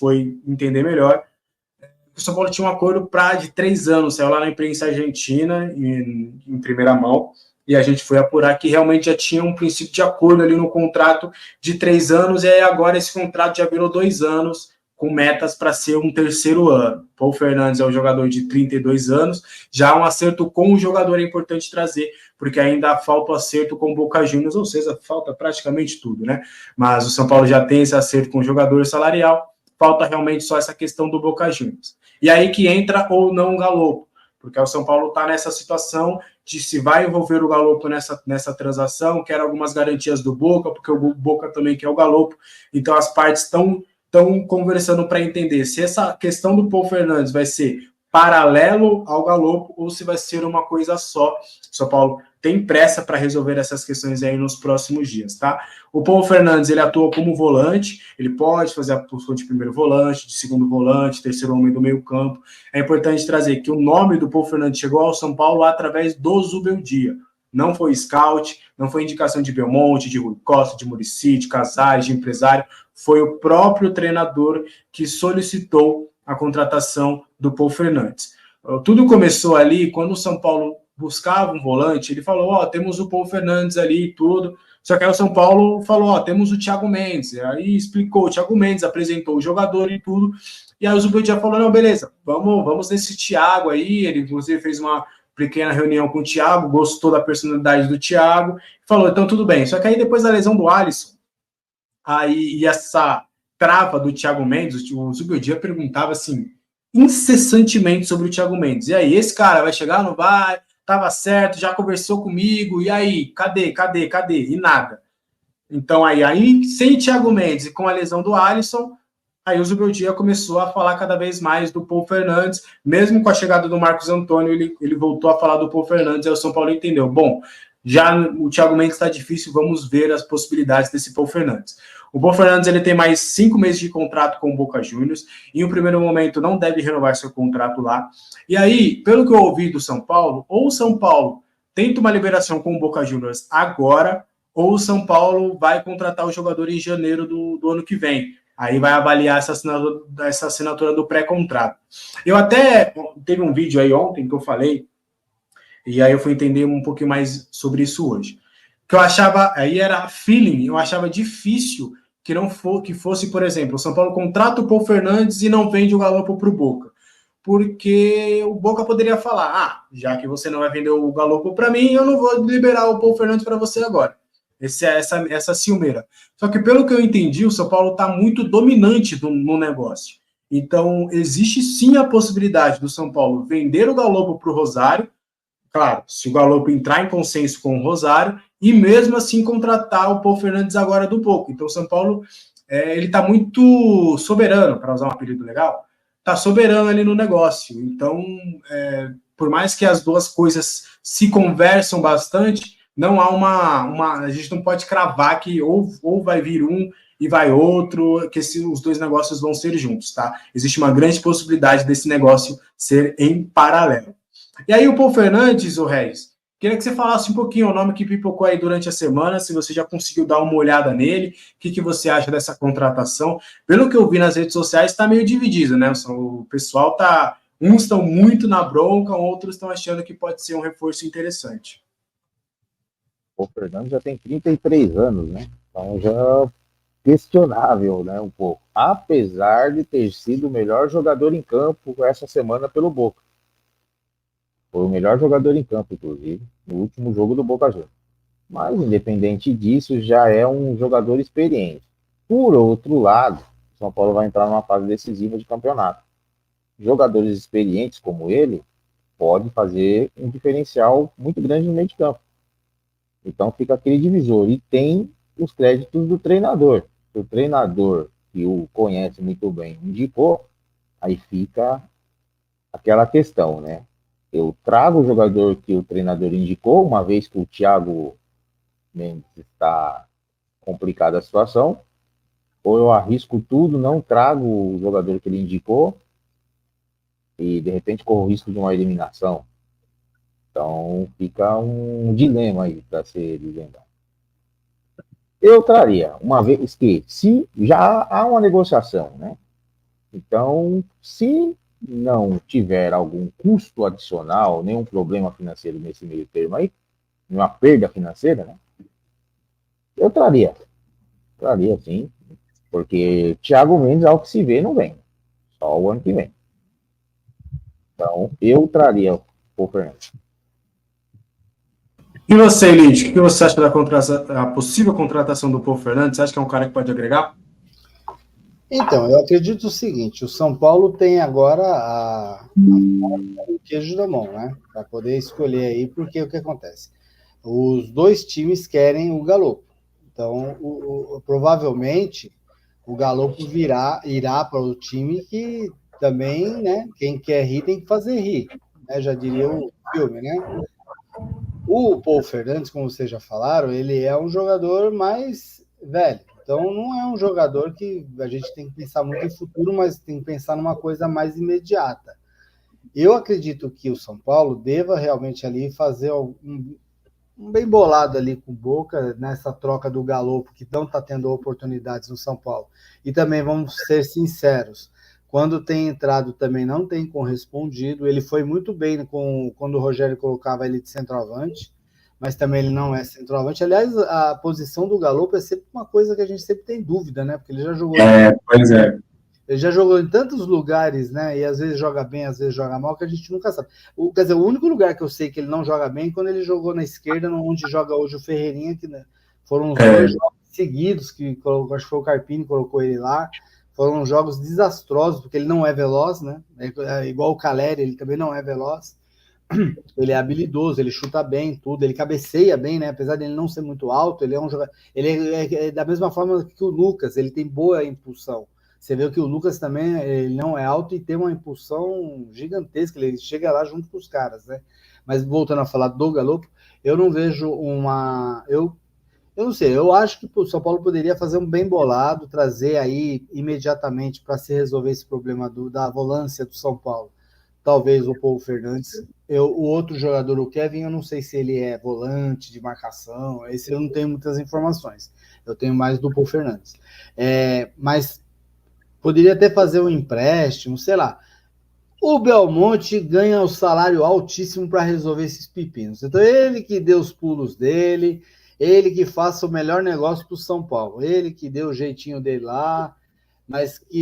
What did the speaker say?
foi entender melhor, o São Paulo tinha um acordo de 3 anos, saiu lá na imprensa argentina, em primeira mão, e a gente foi apurar que realmente já tinha um princípio de acordo ali no contrato de 3 anos, e aí agora esse contrato já virou 2 anos, com metas para ser um terceiro ano. Paul Fernandes é um jogador de 32 anos, já um acerto com o jogador é importante trazer, porque ainda falta o acerto com o Boca Juniors, ou seja, falta praticamente tudo, né? Mas o São Paulo já tem esse acerto com o jogador salarial, falta realmente só essa questão do Boca Juniors. E aí que entra ou não o Galopo, porque o São Paulo está nessa situação de se vai envolver o Galopo nessa transação, quer algumas garantias do Boca, porque o Boca também quer o Galopo, então as partes estão conversando para entender se essa questão do Paul Fernandes vai ser paralelo ao Galopo ou se vai ser uma coisa só. O São Paulo tem pressa para resolver essas questões aí nos próximos dias, tá? O Paul Fernandes, ele atua como volante, ele pode fazer a posição de primeiro volante, de segundo volante, terceiro homem do meio campo. É importante trazer que o nome do Paul Fernandes chegou ao São Paulo através do Zubeldia. Não foi scout, não foi indicação de Belmonte, de Rui Costa, de Muricy, de Casares, de empresário. Foi o próprio treinador que solicitou a contratação do Paul Fernandes. Tudo começou ali quando o São Paulo buscava um volante, ele falou, temos o Paul Fernandes ali e tudo, só que aí o São Paulo falou, temos o Thiago Mendes, aí explicou, o Thiago Mendes apresentou o jogador e tudo, e aí o Zubeldia falou, não, beleza, vamos nesse Thiago aí, ele inclusive fez uma pequena reunião com o Thiago, gostou da personalidade do Thiago, falou, então tudo bem, só que aí depois da lesão do Alisson, aí e essa trava do Thiago Mendes, o Zubeldia perguntava assim, incessantemente sobre o Thiago Mendes, e aí, esse cara vai chegar, não vai? Tava certo, já conversou comigo, e aí, cadê? E nada. Então, aí sem Thiago Mendes e com a lesão do Alisson, aí o Zubeldia começou a falar cada vez mais do Paul Fernandes, mesmo com a chegada do Marcos Antônio, ele voltou a falar do Paul Fernandes, aí o São Paulo entendeu, bom, já o Thiago Mendes está difícil, vamos ver as possibilidades desse Paul Fernandes. O Paul Fernandes ele tem mais 5 meses de contrato com o Boca Juniors, em um primeiro momento não deve renovar seu contrato lá, e aí, pelo que eu ouvi do São Paulo, ou o São Paulo tenta uma liberação com o Boca Juniors agora, ou o São Paulo vai contratar o jogador em janeiro do ano que vem. Aí vai avaliar essa assinatura do pré-contrato. Eu até teve um vídeo aí ontem que eu falei, e aí eu fui entender um pouquinho mais sobre isso hoje. Que eu achava, aí era feeling, eu achava difícil que fosse, por exemplo, o São Paulo contrata o Paul Fernandes e não vende o Galopo para o Boca. Porque o Boca poderia falar, já que você não vai vender o Galopo para mim, eu não vou liberar o Paul Fernandes para você agora. Essa ciumeira. Só que pelo que eu entendi, o São Paulo está muito dominante no negócio. Então, existe sim a possibilidade do São Paulo vender o Galopo para o Rosário, claro, se o Galopo entrar em consenso com o Rosário, e mesmo assim contratar o Paul Fernandes agora do pouco. Então, o São Paulo ele está muito soberano, para usar um apelido legal, está soberano ali no negócio. Então, por mais que as duas coisas se conversam bastante, não há a gente não pode cravar que ou vai vir um e vai outro, que os dois negócios vão ser juntos, tá? Existe uma grande possibilidade desse negócio ser em paralelo. E aí o Paul Fernandes, o Regis, queria que você falasse um pouquinho o nome que pipocou aí durante a semana, se você já conseguiu dar uma olhada nele, o que você acha dessa contratação. Pelo que eu vi nas redes sociais, está meio dividido, né? O pessoal tá... Uns estão muito na bronca, outros estão achando que pode ser um reforço interessante. O Fernando já tem 33 anos, né? Então já questionável, né, um pouco. Apesar de ter sido o melhor jogador em campo essa semana pelo Boca. Foi o melhor jogador em campo, inclusive, no último jogo do Boca Juniors. Mas, independente disso, já é um jogador experiente. Por outro lado, o São Paulo vai entrar numa fase decisiva de campeonato. Jogadores experientes como ele podem fazer um diferencial muito grande no meio de campo. Então fica aquele divisor. E tem os créditos do treinador. Se o treinador, que o conhece muito bem, indicou, aí fica aquela questão, né? Eu trago o jogador que o treinador indicou, uma vez que o Thiago Mendes está complicada a situação, ou eu arrisco tudo, não trago o jogador que ele indicou e de repente corro o risco de uma eliminação. Então fica um dilema aí para ser desvendado. Eu traria, uma vez que se já há uma negociação, né? Então, se não tiver algum custo adicional, nenhum problema financeiro nesse meio termo aí, uma perda financeira, né? Eu traria sim, porque Thiago Mendes, ao que se vê, não vem, só o ano que vem. Então, eu traria o Fernandes. E você, Elite, o que você acha da possível contratação do Paul Fernandes? Você acha que é um cara que pode agregar? Então, eu acredito o seguinte: o São Paulo tem agora o queijo da mão, né? Para poder escolher aí, porque o que acontece? Os dois times querem o Galo. Então, provavelmente, o Galo irá para o time que também, né? Quem quer rir tem que fazer rir, né? Já diria o filme, né? O Paul Fernandes, como vocês já falaram, ele é um jogador mais velho. Então, não é um jogador que a gente tem que pensar muito em futuro, mas tem que pensar numa coisa mais imediata. Eu acredito que o São Paulo deva realmente ali fazer um bem bolado ali com o Boca, nessa troca do Galopo, que não está tendo oportunidades no São Paulo. E também, vamos ser sinceros, quando tem entrado também não tem correspondido. Ele foi muito bem quando o Rogério colocava ele de centroavante, mas também ele não é centroavante. Aliás, a posição do Galopo é sempre uma coisa que a gente sempre tem dúvida, né? Porque ele já jogou Pois é. ele já jogou em tantos lugares, né? E às vezes joga bem, às vezes joga mal, que a gente nunca sabe. Quer dizer, o único lugar que eu sei que ele não joga bem é quando ele jogou na esquerda, onde joga hoje o Ferreirinha, que, né, foram os dois jogos seguidos que colocou, acho que foi o Carpini que colocou ele lá. Foram jogos desastrosos, porque ele não é veloz, né? É igual o Caleri, ele também não é veloz. Ele é habilidoso, ele chuta bem, tudo, ele cabeceia bem, né? Apesar de ele não ser muito alto, ele é um jogador. Ele é da mesma forma que o Lucas, ele tem boa impulsão. Você vê que o Lucas também ele não é alto e tem uma impulsão gigantesca, ele chega lá junto com os caras, né? Mas voltando a falar do Galo, eu não vejo uma. Eu não sei, eu acho que o São Paulo poderia fazer um bem bolado, trazer aí imediatamente para se resolver esse problema da volância do São Paulo. Talvez o Paulo Fernandes. O outro jogador, o Kevin, eu não sei se ele é volante de marcação, esse eu não tenho muitas informações. Eu tenho mais do Paulo Fernandes. Mas poderia até fazer um empréstimo, sei lá. O Belmonte ganha um salário altíssimo para resolver esses pepinos. Então, ele que deu os pulos dele, ele que faça o melhor negócio para o São Paulo, ele que deu o jeitinho dele lá, mas que